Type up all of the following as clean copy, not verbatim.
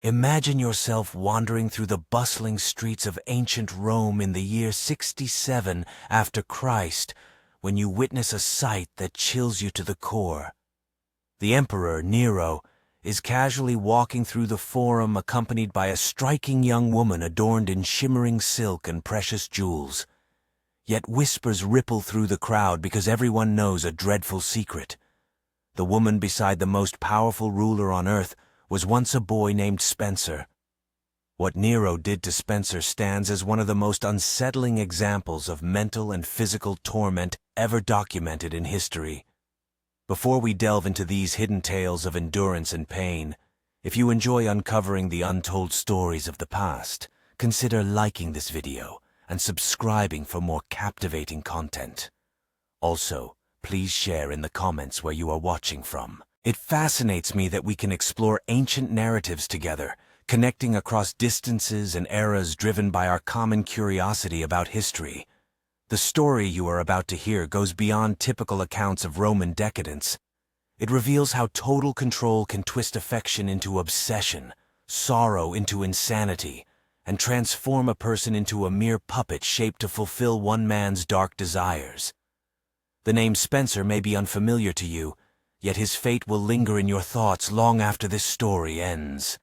Imagine yourself wandering through the bustling streets of ancient Rome in the year 67 after Christ, when you witness a sight that chills you to the core. The emperor, Nero, is casually walking through the forum accompanied by a striking young woman adorned in shimmering silk and precious jewels. Yet whispers ripple through the crowd because everyone knows a dreadful secret. The woman beside the most powerful ruler on earth was once a boy named Spencer. What Nero did to Spencer stands as one of the most unsettling examples of mental and physical torment ever documented in history. Before we delve into these hidden tales of endurance and pain, if you enjoy uncovering the untold stories of the past, consider liking this video and subscribing for more captivating content. Also, please share in the comments where you are watching from. It fascinates me that we can explore ancient narratives together, connecting across distances and eras driven by our common curiosity about history. The story you are about to hear goes beyond typical accounts of Roman decadence. It reveals how total control can twist affection into obsession, sorrow into insanity, and transform a person into a mere puppet shaped to fulfill one man's dark desires. The name Spencer may be unfamiliar to you, yet his fate will linger in your thoughts long after this story ends.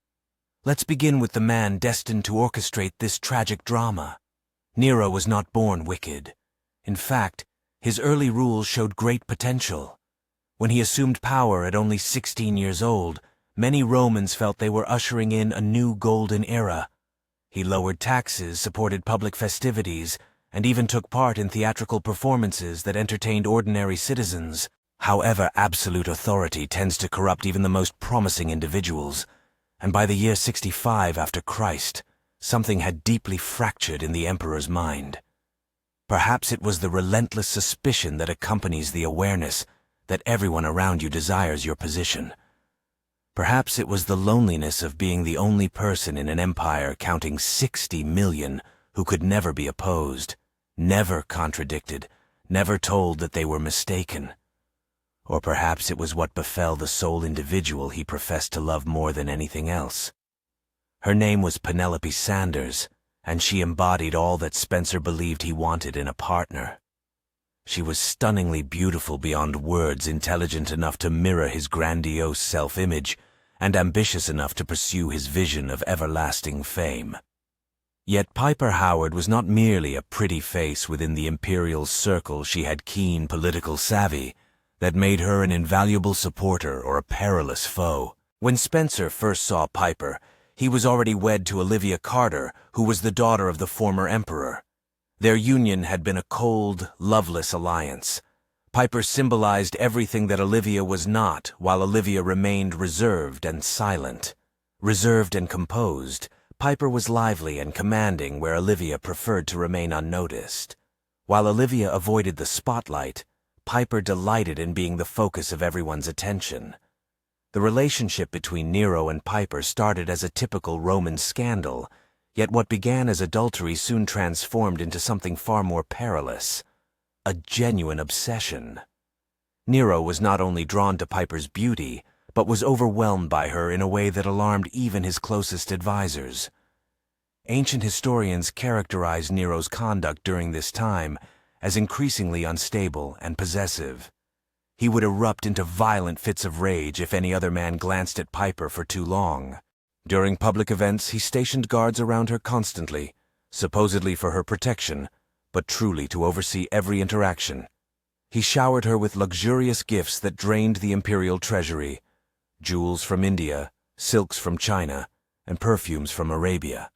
Let's begin with the man destined to orchestrate this tragic drama. Nero was not born wicked. In fact, his early rule showed great potential. When he assumed power at only 16 years old, many Romans felt they were ushering in a new golden era. He lowered taxes, supported public festivities, and even took part in theatrical performances that entertained ordinary citizens. However, absolute authority tends to corrupt even the most promising individuals, and by the year 65 after Christ, something had deeply fractured in the emperor's mind. Perhaps it was the relentless suspicion that accompanies the awareness that everyone around you desires your position. Perhaps it was the loneliness of being the only person in an empire counting 60 million who could never be opposed, never contradicted, never told that they were mistaken. Or perhaps it was what befell the sole individual he professed to love more than anything else. Her name was Penelope Sanders, and she embodied all that Spencer believed he wanted in a partner. She was stunningly beautiful beyond words, intelligent enough to mirror his grandiose self-image, and ambitious enough to pursue his vision of everlasting fame. Yet Piper Howard was not merely a pretty face within the imperial circle. She had keen political savvy that made her an invaluable supporter or a perilous foe. When Spencer first saw Piper, he was already wed to Olivia Carter, who was the daughter of the former emperor. Their union had been a cold, loveless alliance. Piper symbolized everything that Olivia was not, while Olivia remained reserved and silent. Reserved and composed, Piper was lively and commanding where Olivia preferred to remain unnoticed. While Olivia avoided the spotlight, Piper delighted in being the focus of everyone's attention. The relationship between Nero and Piper started as a typical Roman scandal, yet what began as adultery soon transformed into something far more perilous. A genuine obsession. Nero was not only drawn to Piper's beauty, but was overwhelmed by her in a way that alarmed even his closest advisors. Ancient historians characterize Nero's conduct during this time as increasingly unstable and possessive. He would erupt into violent fits of rage if any other man glanced at Piper for too long. During public events, he stationed guards around her constantly, supposedly for her protection, but truly to oversee every interaction. He showered her with luxurious gifts that drained the imperial treasury: jewels from India, silks from China, and perfumes from Arabia.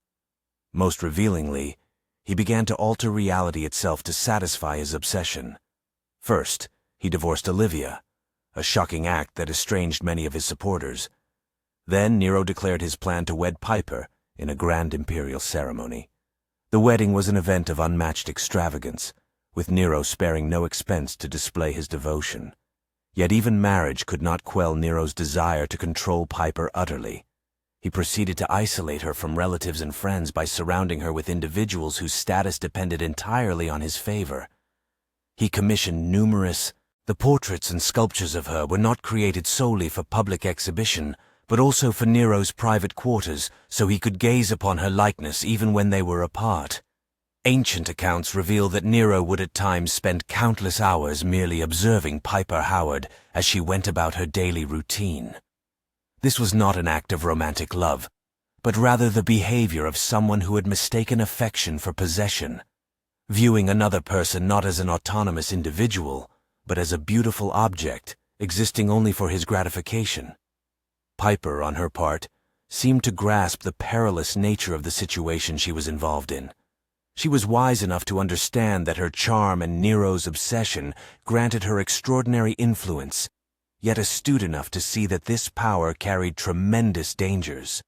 Most revealingly, he began to alter reality itself to satisfy his obsession. First, he divorced Olivia, a shocking act that estranged many of his supporters. Then Nero declared his plan to wed Piper in a grand imperial ceremony. The wedding was an event of unmatched extravagance, with Nero sparing no expense to display his devotion. Yet even marriage could not quell Nero's desire to control Piper utterly. He proceeded to isolate her from relatives and friends by surrounding her with individuals whose status depended entirely on his favor. He commissioned numerous. The portraits and sculptures of her were not created solely for public exhibition, but also for Nero's private quarters so he could gaze upon her likeness even when they were apart. Ancient accounts reveal that Nero would at times spend countless hours merely observing Piper Howard as she went about her daily routine. This was not an act of romantic love, but rather the behavior of someone who had mistaken affection for possession, viewing another person not as an autonomous individual, but as a beautiful object existing only for his gratification. Piper, on her part, seemed to grasp the perilous nature of the situation she was involved in. She was wise enough to understand that her charm and Nero's obsession granted her extraordinary influence, yet astute enough to see that this power carried tremendous dangers.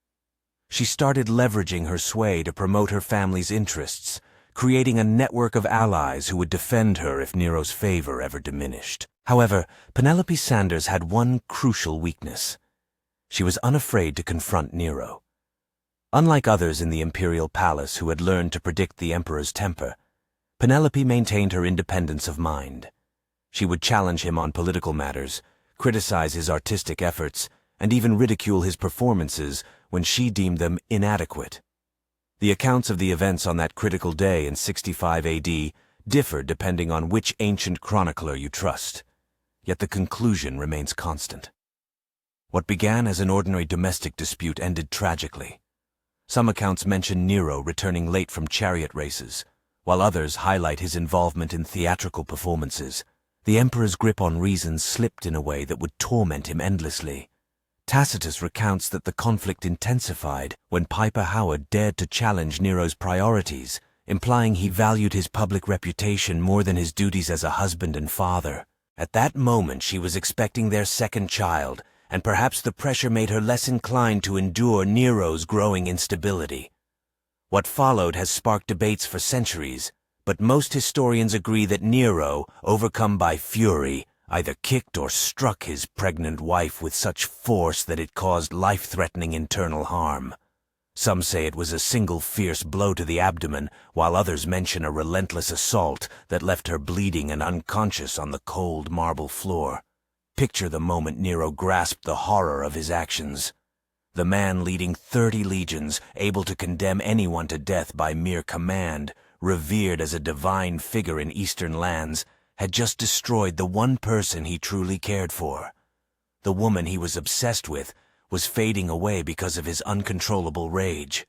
She started leveraging her sway to promote her family's interests, creating a network of allies who would defend her if Nero's favor ever diminished. However, Penelope Sanders had one crucial weakness. She was unafraid to confront Nero. Unlike others in the imperial palace who had learned to predict the emperor's temper, Penelope maintained her independence of mind. She would challenge him on political matters, criticize his artistic efforts, and even ridicule his performances when she deemed them inadequate. The accounts of the events on that critical day in 65 AD differ depending on which ancient chronicler you trust, yet the conclusion remains constant. What began as an ordinary domestic dispute ended tragically. Some accounts mention Nero returning late from chariot races, while others highlight his involvement in theatrical performances. The emperor's grip on reason slipped in a way that would torment him endlessly. Tacitus recounts that the conflict intensified when Piper Howard dared to challenge Nero's priorities, implying he valued his public reputation more than his duties as a husband and father. At that moment she was expecting their second child, and perhaps the pressure made her less inclined to endure Nero's growing instability. What followed has sparked debates for centuries, but most historians agree that Nero, overcome by fury, either kicked or struck his pregnant wife with such force that it caused life-threatening internal harm. Some say it was a single fierce blow to the abdomen, while others mention a relentless assault that left her bleeding and unconscious on the cold marble floor. Picture the moment Nero grasped the horror of his actions. The man leading 30 legions, able to condemn anyone to death by mere command, revered as a divine figure in Eastern lands, had just destroyed the one person he truly cared for. The woman he was obsessed with was fading away because of his uncontrollable rage.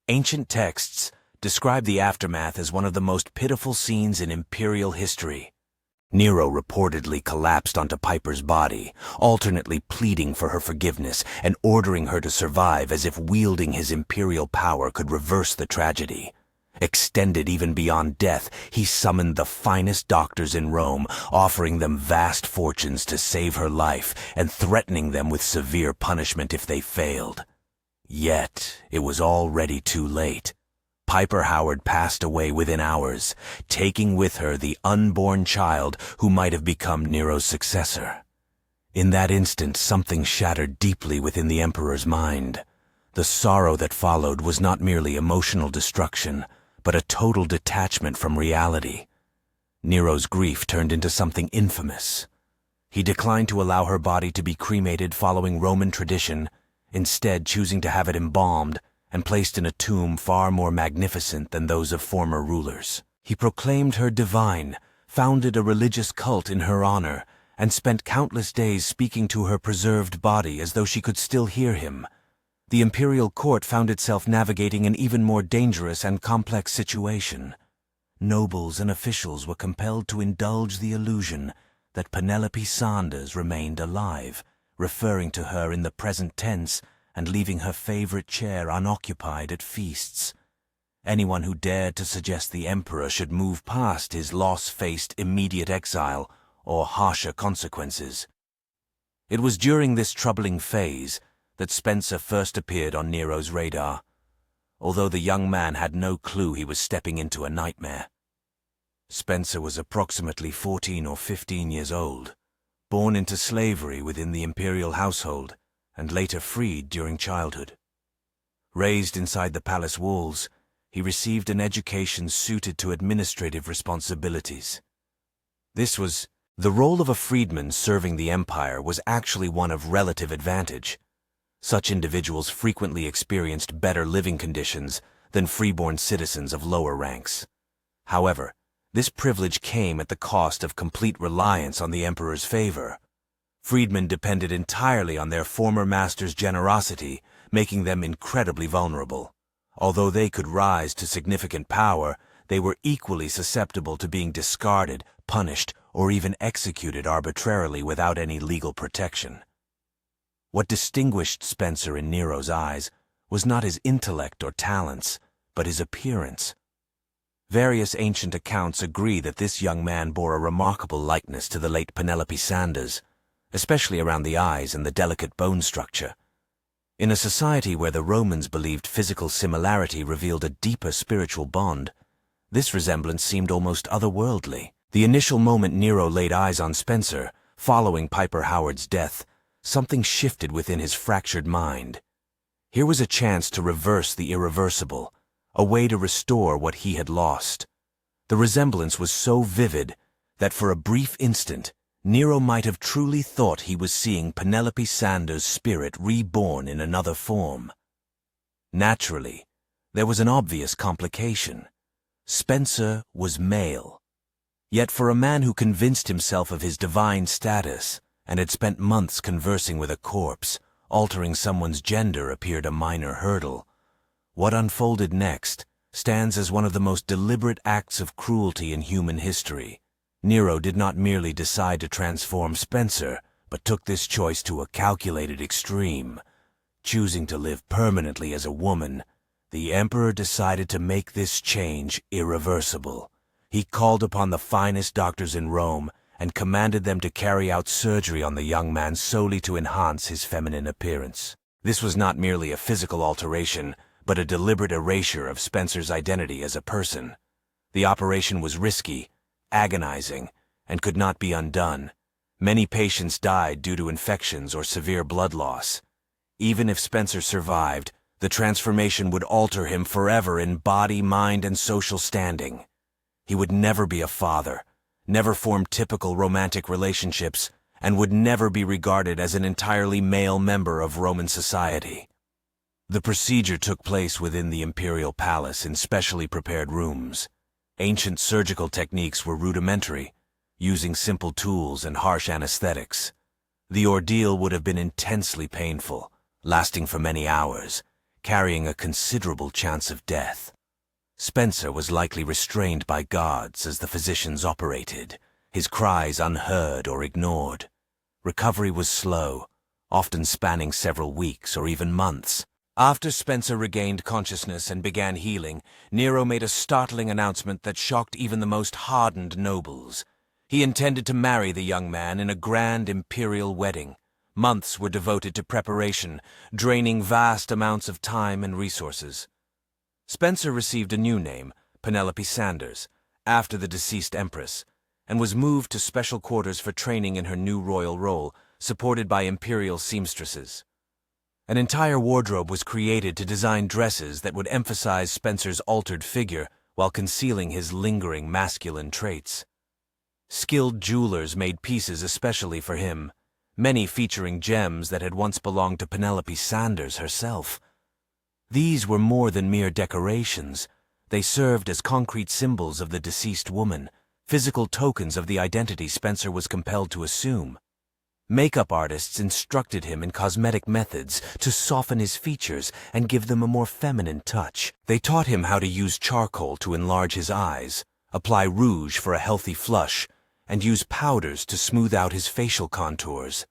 Ancient texts describe the aftermath as one of the most pitiful scenes in imperial history. Nero reportedly collapsed onto Piper's body, alternately pleading for her forgiveness and ordering her to survive as if wielding his imperial power could reverse the tragedy. Extended even beyond death, he summoned the finest doctors in Rome, offering them vast fortunes to save her life and threatening them with severe punishment if they failed. Yet, it was already too late. Piper Howard passed away within hours, taking with her the unborn child who might have become Nero's successor. In that instant, something shattered deeply within the emperor's mind. The sorrow that followed was not merely emotional destruction, but a total detachment from reality. Nero's grief turned into something infamous. He declined to allow her body to be cremated following Roman tradition, instead choosing to have it embalmed and placed in a tomb far more magnificent than those of former rulers. He proclaimed her divine, founded a religious cult in her honor, and spent countless days speaking to her preserved body as though she could still hear him. The imperial court found itself navigating an even more dangerous and complex situation. Nobles and officials were compelled to indulge the illusion that Penelope Sanders remained alive, referring to her in the present tense and leaving her favorite chair unoccupied at feasts. Anyone who dared to suggest the emperor should move past his loss faced immediate exile or harsher consequences. It was during this troubling phase that Spencer first appeared on Nero's radar, although the young man had no clue he was stepping into a nightmare. Spencer was approximately 14 or 15 years old, born into slavery within the imperial household, and later freed during childhood. Raised inside the palace walls, he received an education suited to administrative responsibilities. The role of a freedman serving the empire was actually one of relative advantage. Such individuals frequently experienced better living conditions than freeborn citizens of lower ranks. However, this privilege came at the cost of complete reliance on the emperor's favor. Freedmen depended entirely on their former master's generosity, making them incredibly vulnerable. Although they could rise to significant power, they were equally susceptible to being discarded, punished, or even executed arbitrarily without any legal protection. What distinguished Spencer in Nero's eyes was not his intellect or talents, but his appearance. Various ancient accounts agree that this young man bore a remarkable likeness to the late Penelope Sanders, especially around the eyes and the delicate bone structure. In a society where the Romans believed physical similarity revealed a deeper spiritual bond, this resemblance seemed almost otherworldly. The initial moment Nero laid eyes on Spencer, following Piper Howard's death, something shifted within his fractured mind. Here was a chance to reverse the irreversible, a way to restore what he had lost. The resemblance was so vivid that for a brief instant, Nero might have truly thought he was seeing Penelope Sanders' spirit reborn in another form. Naturally, there was an obvious complication. Spencer was male. Yet for a man who convinced himself of his divine status and had spent months conversing with a corpse, altering someone's gender appeared a minor hurdle. What unfolded next stands as one of the most deliberate acts of cruelty in human history. Nero did not merely decide to transform Spencer, but took this choice to a calculated extreme. Choosing to live permanently as a woman, the emperor decided to make this change irreversible. He called upon the finest doctors in Rome and commanded them to carry out surgery on the young man solely to enhance his feminine appearance. This was not merely a physical alteration, but a deliberate erasure of Spencer's identity as a person. The operation was risky, agonizing, and could not be undone. Many patients died due to infections or severe blood loss. Even if Spencer survived, the transformation would alter him forever in body, mind, and social standing. He would never be a father, never form typical romantic relationships, and would never be regarded as an entirely male member of Roman society. The procedure took place within the imperial palace in specially prepared rooms. Ancient surgical techniques were rudimentary, using simple tools and harsh anesthetics. The ordeal would have been intensely painful, lasting for many hours, carrying a considerable chance of death. Spencer was likely restrained by guards as the physicians operated, his cries unheard or ignored. Recovery was slow, often spanning several weeks or even months. After Spencer regained consciousness and began healing, Nero made a startling announcement that shocked even the most hardened nobles. He intended to marry the young man in a grand imperial wedding. Months were devoted to preparation, draining vast amounts of time and resources. Spencer received a new name, Penelope Sanders, after the deceased Empress, and was moved to special quarters for training in her new royal role, supported by imperial seamstresses. An entire wardrobe was created to design dresses that would emphasize Spencer's altered figure while concealing his lingering masculine traits. Skilled jewelers made pieces especially for him, many featuring gems that had once belonged to Penelope Sanders herself. These were more than mere decorations. They served as concrete symbols of the deceased woman, physical tokens of the identity Spencer was compelled to assume. Makeup artists instructed him in cosmetic methods to soften his features and give them a more feminine touch. They taught him how to use charcoal to enlarge his eyes, apply rouge for a healthy flush, and use powders to smooth out his facial contours.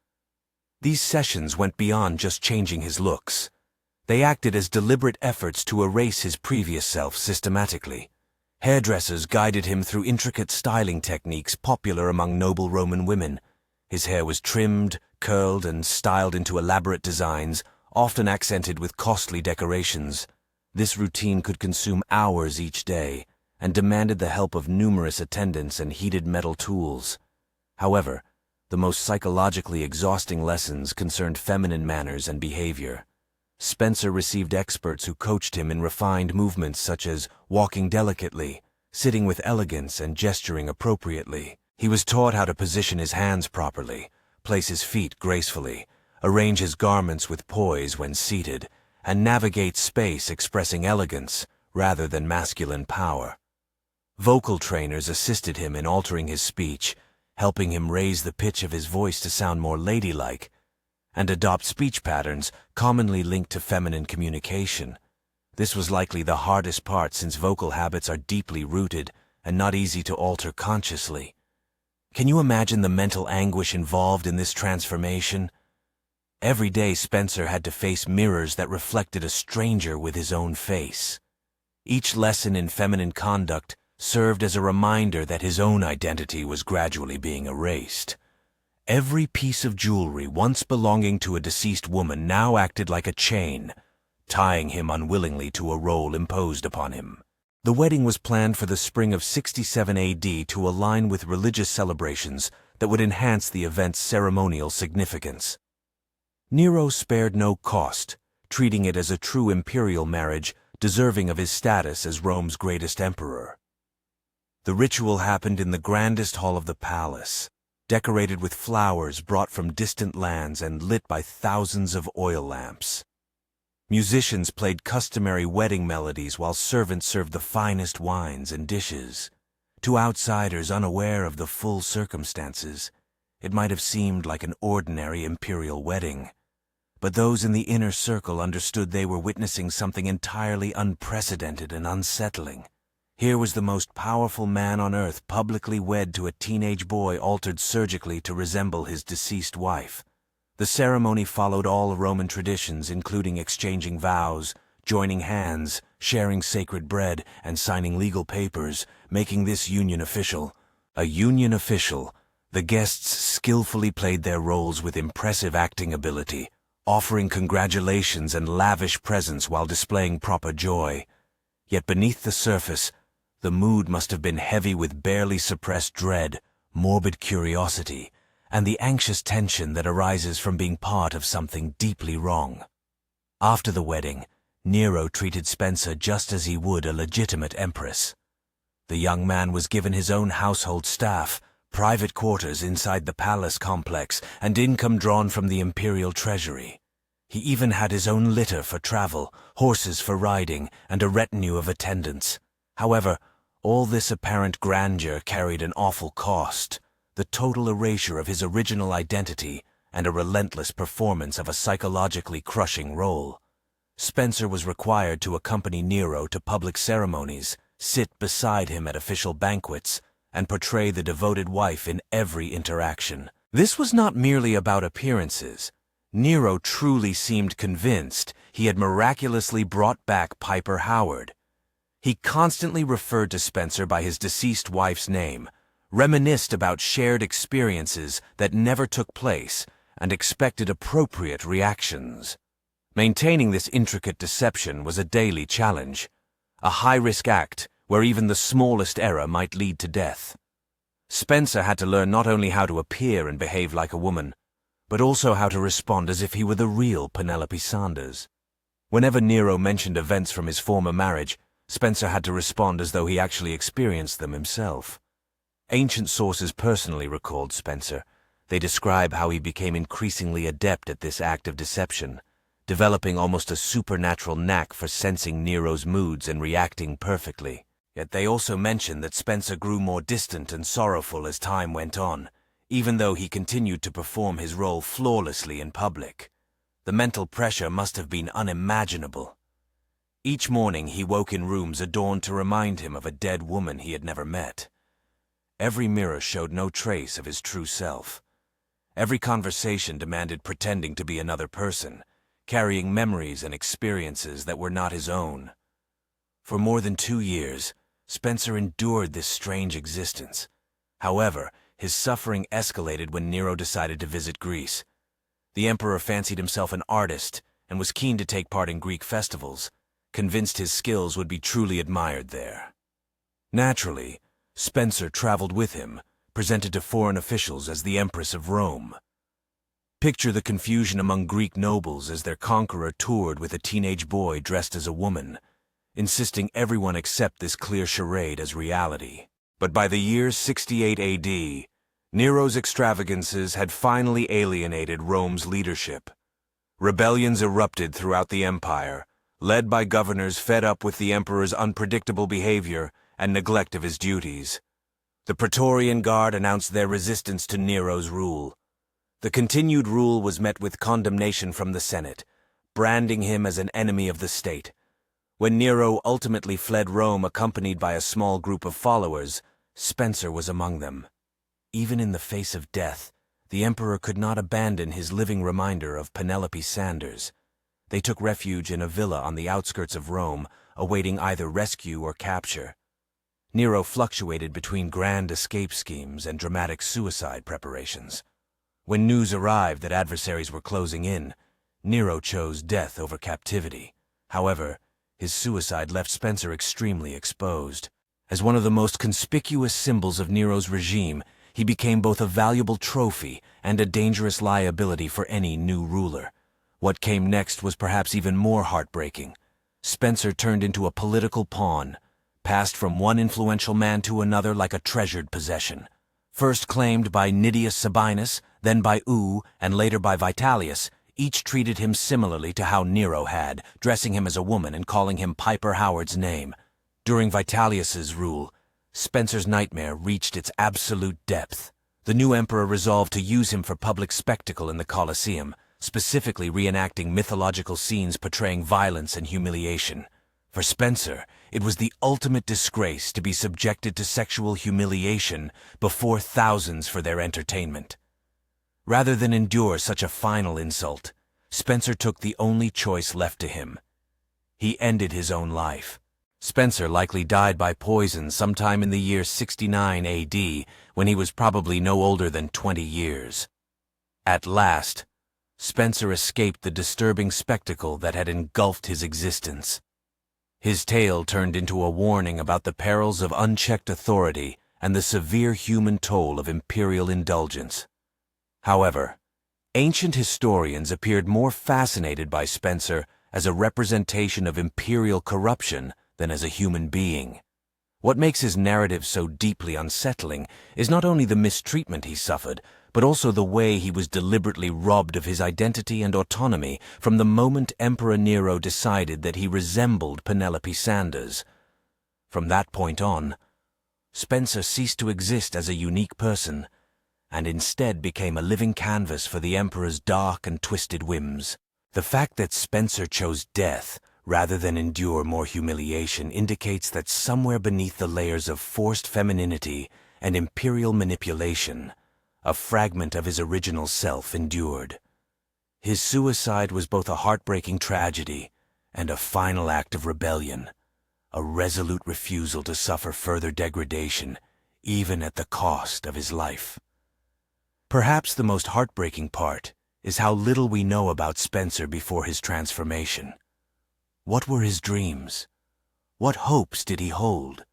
These sessions went beyond just changing his looks. They acted as deliberate efforts to erase his previous self systematically. Hairdressers guided him through intricate styling techniques popular among noble Roman women. His hair was trimmed, curled, and styled into elaborate designs, often accented with costly decorations. This routine could consume hours each day, and demanded the help of numerous attendants and heated metal tools. However, the most psychologically exhausting lessons concerned feminine manners and behavior. Spencer received experts who coached him in refined movements such as walking delicately, sitting with elegance, and gesturing appropriately. He was taught how to position his hands properly, place his feet gracefully, arrange his garments with poise when seated, and navigate space expressing elegance rather than masculine power. Vocal trainers assisted him in altering his speech, helping him raise the pitch of his voice to sound more ladylike, and adopt speech patterns commonly linked to feminine communication. This was likely the hardest part since vocal habits are deeply rooted and not easy to alter consciously. Can you imagine the mental anguish involved in this transformation? Every day Spencer had to face mirrors that reflected a stranger with his own face. Each lesson in feminine conduct served as a reminder that his own identity was gradually being erased. Every piece of jewelry once belonging to a deceased woman now acted like a chain, tying him unwillingly to a role imposed upon him. The wedding was planned for the spring of 67 AD to align with religious celebrations that would enhance the event's ceremonial significance. Nero spared no cost, treating it as a true imperial marriage deserving of his status as Rome's greatest emperor. The ritual happened in the grandest hall of the palace, decorated with flowers brought from distant lands and lit by thousands of oil lamps. Musicians played customary wedding melodies while servants served the finest wines and dishes. To outsiders unaware of the full circumstances, it might have seemed like an ordinary imperial wedding. But those in the inner circle understood they were witnessing something entirely unprecedented and unsettling. Here was the most powerful man on earth publicly wed to a teenage boy altered surgically to resemble his deceased wife. The ceremony followed all Roman traditions, including exchanging vows, joining hands, sharing sacred bread, and signing legal papers, making this union official. A union official, the guests skillfully played their roles with impressive acting ability, offering congratulations and lavish presents while displaying proper joy. Yet beneath the surface, the mood must have been heavy with barely suppressed dread, morbid curiosity, and the anxious tension that arises from being part of something deeply wrong. After the wedding, Nero treated Spencer just as he would a legitimate empress. The young man was given his own household staff, private quarters inside the palace complex, and income drawn from the imperial treasury. He even had his own litter for travel, horses for riding, and a retinue of attendants. However, all this apparent grandeur carried an awful cost: the total erasure of his original identity and a relentless performance of a psychologically crushing role. Spencer was required to accompany Nero to public ceremonies, sit beside him at official banquets, and portray the devoted wife in every interaction. This was not merely about appearances. Nero truly seemed convinced he had miraculously brought back Piper Howard. He constantly referred to Spencer by his deceased wife's name, reminisced about shared experiences that never took place, and expected appropriate reactions. Maintaining this intricate deception was a daily challenge, a high-risk act where even the smallest error might lead to death. Spencer had to learn not only how to appear and behave like a woman, but also how to respond as if he were the real Penelope Sanders. Whenever Nero mentioned events from his former marriage, Spencer had to respond as though he actually experienced them himself. Ancient sources personally recalled Spencer. They describe how he became increasingly adept at this act of deception, developing almost a supernatural knack for sensing Nero's moods and reacting perfectly. Yet they also mention that Spencer grew more distant and sorrowful as time went on, even though he continued to perform his role flawlessly in public. The mental pressure must have been unimaginable. Each morning he woke in rooms adorned to remind him of a dead woman he had never met. Every mirror showed no trace of his true self. Every conversation demanded pretending to be another person, carrying memories and experiences that were not his own. For more than 2 years, Spencer endured this strange existence. However, his suffering escalated when Nero decided to visit Greece. The emperor fancied himself an artist and was keen to take part in Greek festivals, convinced his skills would be truly admired there. Naturally, Spencer traveled with him, presented to foreign officials as the Empress of Rome. Picture the confusion among Greek nobles as their conqueror toured with a teenage boy dressed as a woman, insisting everyone accept this clear charade as reality. But by the year 68 AD, Nero's extravagances had finally alienated Rome's leadership. Rebellions erupted throughout the empire, led by governors fed up with the emperor's unpredictable behavior and neglect of his duties. The Praetorian Guard announced their resistance to Nero's rule. The continued rule was met with condemnation from the Senate, branding him as an enemy of the state. When Nero ultimately fled Rome accompanied by a small group of followers, Spencer was among them. Even in the face of death, the emperor could not abandon his living reminder of Penelope Sanders. They took refuge in a villa on the outskirts of Rome, awaiting either rescue or capture. Nero fluctuated between grand escape schemes and dramatic suicide preparations. When news arrived that adversaries were closing in, Nero chose death over captivity. However, his suicide left Spencer extremely exposed. As one of the most conspicuous symbols of Nero's regime, he became both a valuable trophy and a dangerous liability for any new ruler. What came next was perhaps even more heartbreaking. Spencer turned into a political pawn, passed from one influential man to another like a treasured possession. First claimed by Nidius Sabinus, then by and later by Vitellius, each treated him similarly to how Nero had, dressing him as a woman and calling him Piper Howard's name. During Vitellius's rule, Spencer's nightmare reached its absolute depth. The new emperor resolved to use him for public spectacle in the Colosseum, specifically reenacting mythological scenes portraying violence and humiliation. For Spencer, it was the ultimate disgrace to be subjected to sexual humiliation before thousands for their entertainment. Rather than endure such a final insult, Spencer took the only choice left to him. He ended his own life. Spencer likely died by poison sometime in the year 69 AD, when he was probably no older than 20 years. At last, Spencer escaped the disturbing spectacle that had engulfed his existence. His tale turned into a warning about the perils of unchecked authority and the severe human toll of imperial indulgence. However, ancient historians appeared more fascinated by Spencer as a representation of imperial corruption than as a human being. What makes his narrative so deeply unsettling is not only the mistreatment he suffered, but also the way he was deliberately robbed of his identity and autonomy from the moment Emperor Nero decided that he resembled Penelope Sanders. From that point on, Spencer ceased to exist as a unique person, and instead became a living canvas for the emperor's dark and twisted whims. The fact that Spencer chose death rather than endure more humiliation indicates that somewhere beneath the layers of forced femininity and imperial manipulation, a fragment of his original self endured. His suicide was both a heartbreaking tragedy and a final act of rebellion, a resolute refusal to suffer further degradation, even at the cost of his life. Perhaps the most heartbreaking part is how little we know about Spencer before his transformation. What were his dreams? What hopes did he hold?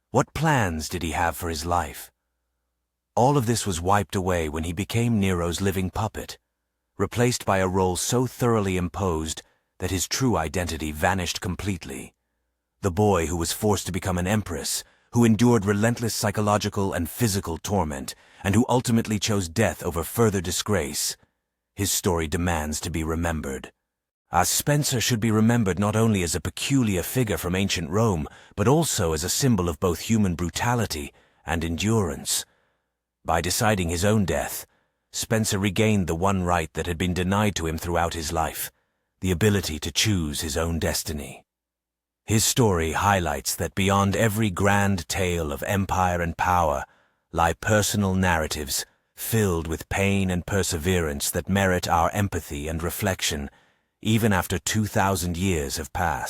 What plans did he have for his life? All of this was wiped away when he became Nero's living puppet, replaced by a role so thoroughly imposed that his true identity vanished completely. The boy who was forced to become an empress, who endured relentless psychological and physical torment, and who ultimately chose death over further disgrace. His story demands to be remembered. Spencer should be remembered not only as a peculiar figure from ancient Rome, but also as a symbol of both human brutality and endurance. By deciding his own death, Spencer regained the one right that had been denied to him throughout his life, the ability to choose his own destiny. His story highlights that beyond every grand tale of empire and power lie personal narratives filled with pain and perseverance that merit our empathy and reflection, even after 2,000 years have passed.